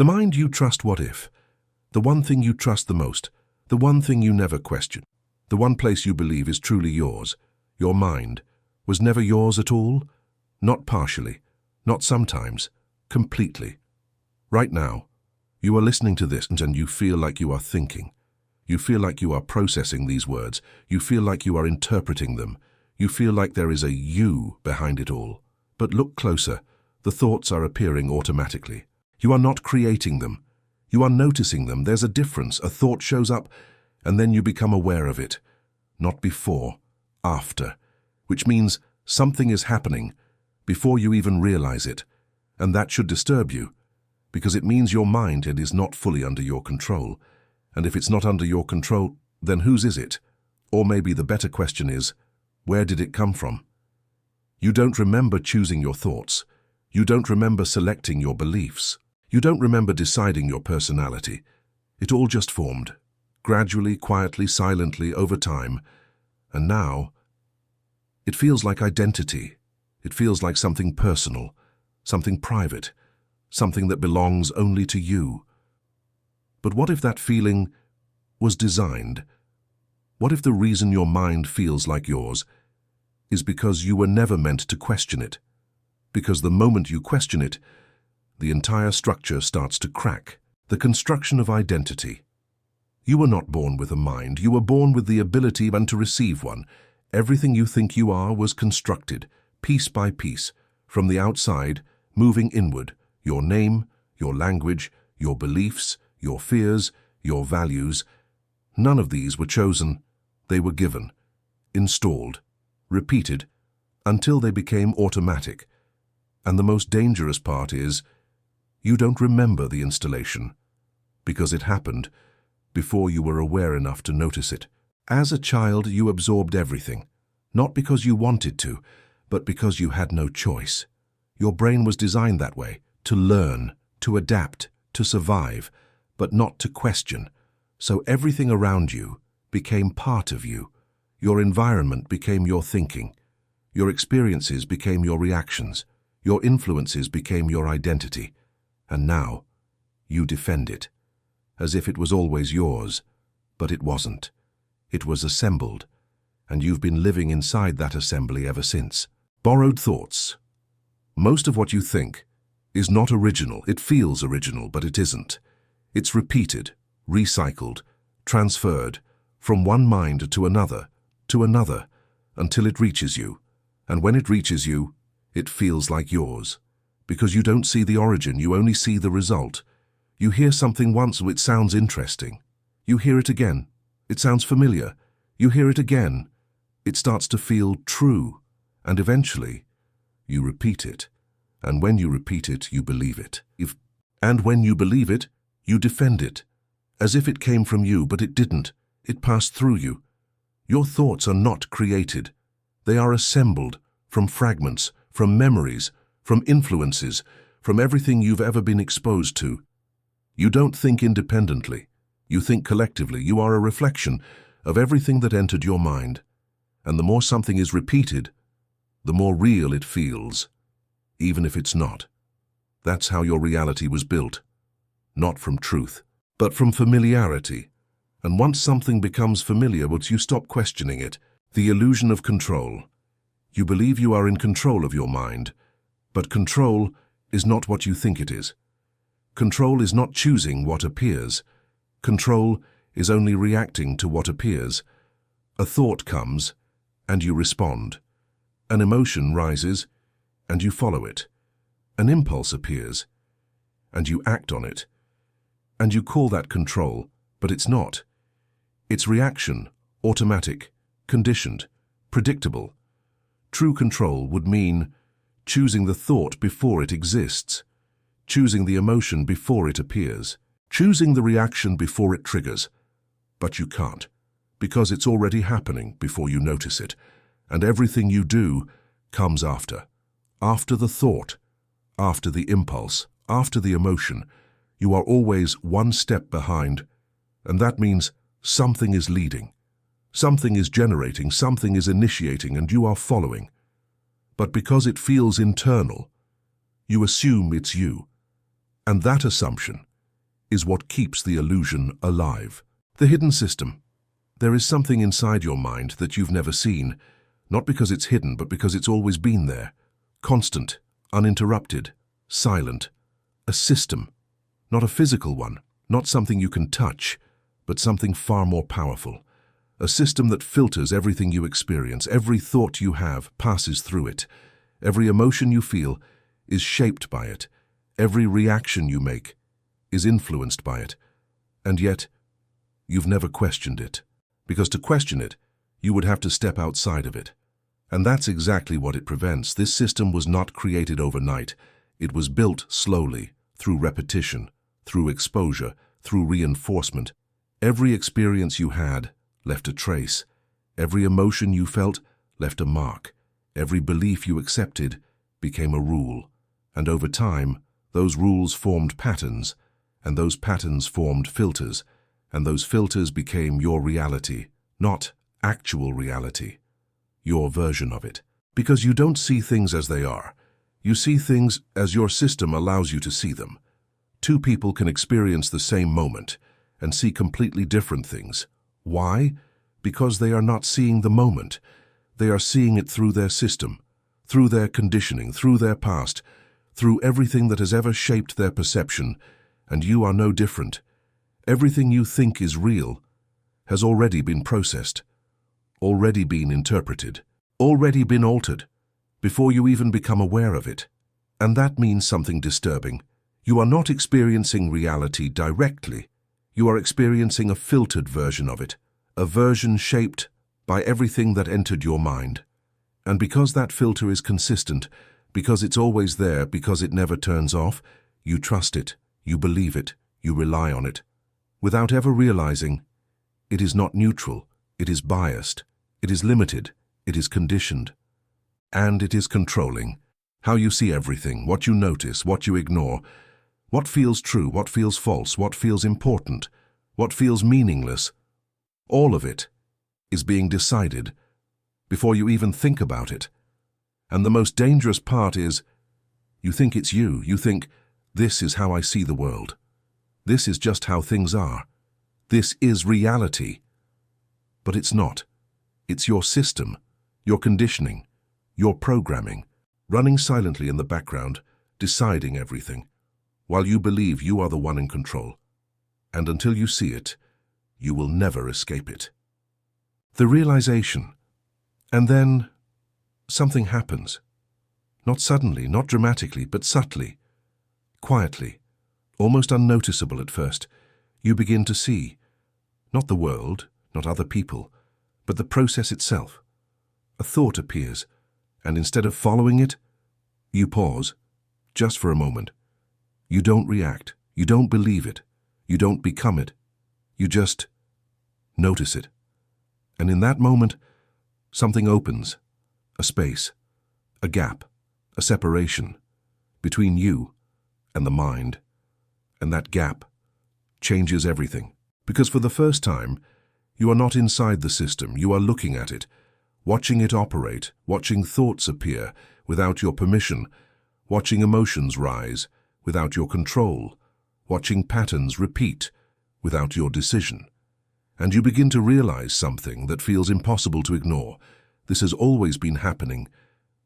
The mind you trust. What if? The one thing you trust the most, the one thing you never question, the one place you believe is truly yours, your mind, was never yours at all? Not partially, not sometimes, completely. Right now, you are listening to this and you feel like you are thinking. You feel like you are processing these words. You feel like you are interpreting them. You feel like there is a you behind it all. But look closer. The thoughts are appearing automatically. You are not creating them. You are noticing them. There's a difference. A thought shows up, and then you become aware of it. Not before, after. Which means something is happening before you even realize it. And that should disturb you, because it means your mind is not fully under your control. And if it's not under your control, then whose is it? Or maybe the better question is, where did it come from? You don't remember choosing your thoughts. You don't remember selecting your beliefs. You don't remember deciding your personality. It all just formed, gradually, quietly, silently, over time. And now, it feels like identity. It feels like something personal, something private, something that belongs only to you. But what if that feeling was designed? What if the reason your mind feels like yours is because you were never meant to question it? Because the moment you question it, the entire structure starts to crack. The construction of identity. You were not born with a mind. You were born with the ability to receive one. Everything you think you are was constructed, piece by piece, from the outside, moving inward. Your name, your language, your beliefs, your fears, your values. None of these were chosen. They were given, installed, repeated, until they became automatic. And the most dangerous part is, you don't remember the installation, because it happened before you were aware enough to notice it. As a child, you absorbed everything, not because you wanted to, but because you had no choice. Your brain was designed that way, to learn, to adapt, to survive, but not to question. So everything around you became part of you. Your environment became your thinking. Your experiences became your reactions. Your influences became your identity. And now, you defend it, as if it was always yours, but it wasn't. It was assembled, and you've been living inside that assembly ever since. Borrowed thoughts. Most of what you think is not original. It feels original, but it isn't. It's repeated, recycled, transferred from one mind to another, until it reaches you. And when it reaches you, it feels like yours. Because you don't see the origin, you only see the result. You hear something once, it sounds interesting. You hear it again. It sounds familiar. You hear it again. It starts to feel true. And eventually, you repeat it. And when you repeat it, you believe it. And when you believe it, you defend it. As if it came from you, but it didn't. It passed through you. Your thoughts are not created. They are assembled from fragments, from memories, from influences, from everything you've ever been exposed to. You don't think independently. You think collectively. You are a reflection of everything that entered your mind. And the more something is repeated, the more real it feels, even if it's not. That's how your reality was built. Not from truth, but from familiarity. And once something becomes familiar, you stop questioning it. The illusion of control. You believe you are in control of your mind, but control is not what you think it is. Control is not choosing what appears. Control is only reacting to what appears. A thought comes, and you respond. An emotion rises, and you follow it. An impulse appears, and you act on it. And you call that control, but it's not. It's reaction, automatic, conditioned, predictable. True control would mean choosing the thought before it exists, choosing the emotion before it appears, choosing the reaction before it triggers. But you can't, because it's already happening before you notice it, and everything you do comes after. After the thought, after the impulse, after the emotion. You are always one step behind, and that means something is leading. Something is generating, something is initiating, and you are following. But because it feels internal, you assume it's you. And that assumption is what keeps the illusion alive. The hidden system. There is something inside your mind that you've never seen, not because it's hidden, but because it's always been there. Constant, uninterrupted, silent. A system, not a physical one, not something you can touch, but something far more powerful. A system that filters everything you experience. Every thought you have passes through it. Every emotion you feel is shaped by it. Every reaction you make is influenced by it. And yet, you've never questioned it. Because to question it, you would have to step outside of it. And that's exactly what it prevents. This system was not created overnight. It was built slowly, through repetition, through exposure, through reinforcement. Every experience you had left a trace. Every emotion you felt left a mark. Every belief you accepted became a rule. And over time, those rules formed patterns, and those patterns formed filters, and those filters became your reality, not actual reality, your version of it. Because you don't see things as they are. You see things as your system allows you to see them. Two people can experience the same moment and see completely different things. Why? Because they are not seeing the moment. They are seeing it through their system, through their conditioning, through their past, through everything that has ever shaped their perception, and you are no different. Everything you think is real has already been processed, already been interpreted, already been altered, before you even become aware of it. And that means something disturbing. You are not experiencing reality directly. You are experiencing a filtered version of it, a version shaped by everything that entered your mind. And because that filter is consistent, because it's always there, because it never turns off, you trust it, you believe it, you rely on it. Without ever realizing, it is not neutral, it is biased, it is limited, it is conditioned. And it is controlling. How you see everything, what you notice, what you ignore, what feels true, what feels false, what feels important, what feels meaningless. All of it is being decided before you even think about it. And the most dangerous part is, you think it's you. You think, this is how I see the world. This is just how things are. This is reality. But it's not. It's your system, your conditioning, your programming, running silently in the background, deciding everything, while you believe you are the one in control. And until you see it, you will never escape it. The realization. And then something happens. Not suddenly, not dramatically, but subtly, quietly, almost unnoticeable at first. You begin to see, not the world, not other people, but the process itself. A thought appears, and instead of following it, you pause, just for a moment. You don't react, you don't believe it, you don't become it. You just notice it. And in that moment, something opens, a space, a gap, a separation between you and the mind. And that gap changes everything. Because for the first time, you are not inside the system, you are looking at it, watching it operate, watching thoughts appear without your permission, watching emotions rise without your control, watching patterns repeat without your decision. And you begin to realize something that feels impossible to ignore. This has always been happening.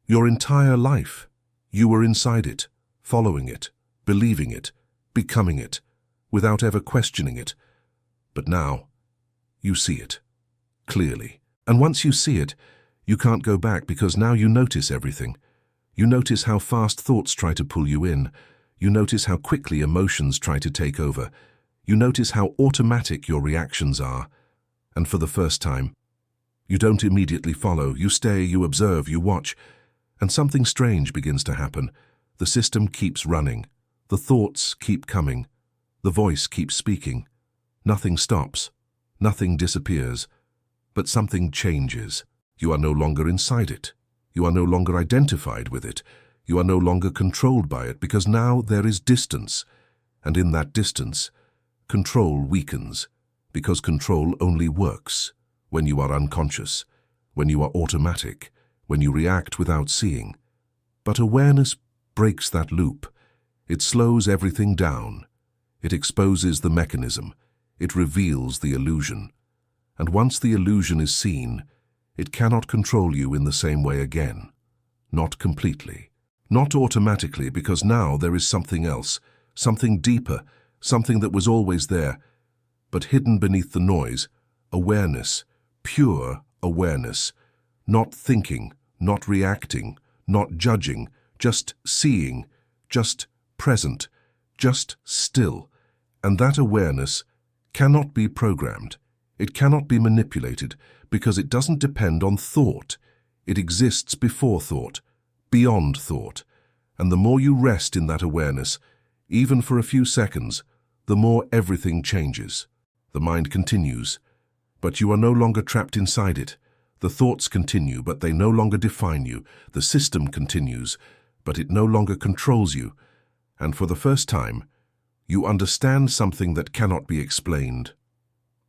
Your entire life, you were inside it, following it, believing it, becoming it, without ever questioning it. But now, you see it, clearly. And once you see it, you can't go back, because now you notice everything. You notice how fast thoughts try to pull you in. You notice how quickly emotions try to take over. You notice how automatic your reactions are. And for the first time, you don't immediately follow. You stay, you observe, you watch. And something strange begins to happen. The system keeps running. The thoughts keep coming. The voice keeps speaking. Nothing stops. Nothing disappears. But something changes. You are no longer inside it. You are no longer identified with it. You are no longer controlled by it, because now there is distance. And in that distance, control weakens, because control only works when you are unconscious, when you are automatic, when you react without seeing. But awareness breaks that loop. It slows everything down. It exposes the mechanism. It reveals the illusion. And once the illusion is seen, it cannot control you in the same way again. Not completely. Not automatically, because now there is something else, something deeper, something that was always there, but hidden beneath the noise. Awareness, pure awareness. Not thinking, not reacting, not judging, just seeing, just present, just still. And that awareness cannot be programmed. It cannot be manipulated because it doesn't depend on thought. It exists before thought, beyond thought. And the more you rest in that awareness, even for a few seconds, the more everything changes. The mind continues, but you are no longer trapped inside it. The thoughts continue, but they no longer define you. The system continues, but it no longer controls you. And for the first time, you understand something that cannot be explained,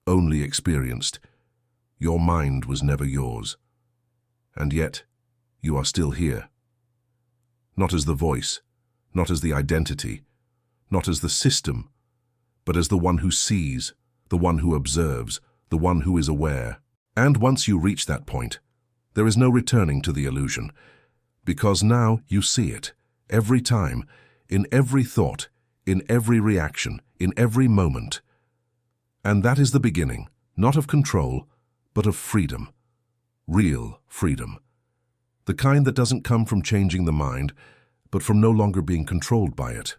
only experienced. Your mind was never yours. And yet, you are still here. Not as the voice, not as the identity, not as the system, but as the one who sees, the one who observes, the one who is aware. And once you reach that point, there is no returning to the illusion, because now you see it, every time, in every thought, in every reaction, in every moment. And that is the beginning, not of control, but of freedom. Real freedom. The kind that doesn't come from changing the mind, but from no longer being controlled by it.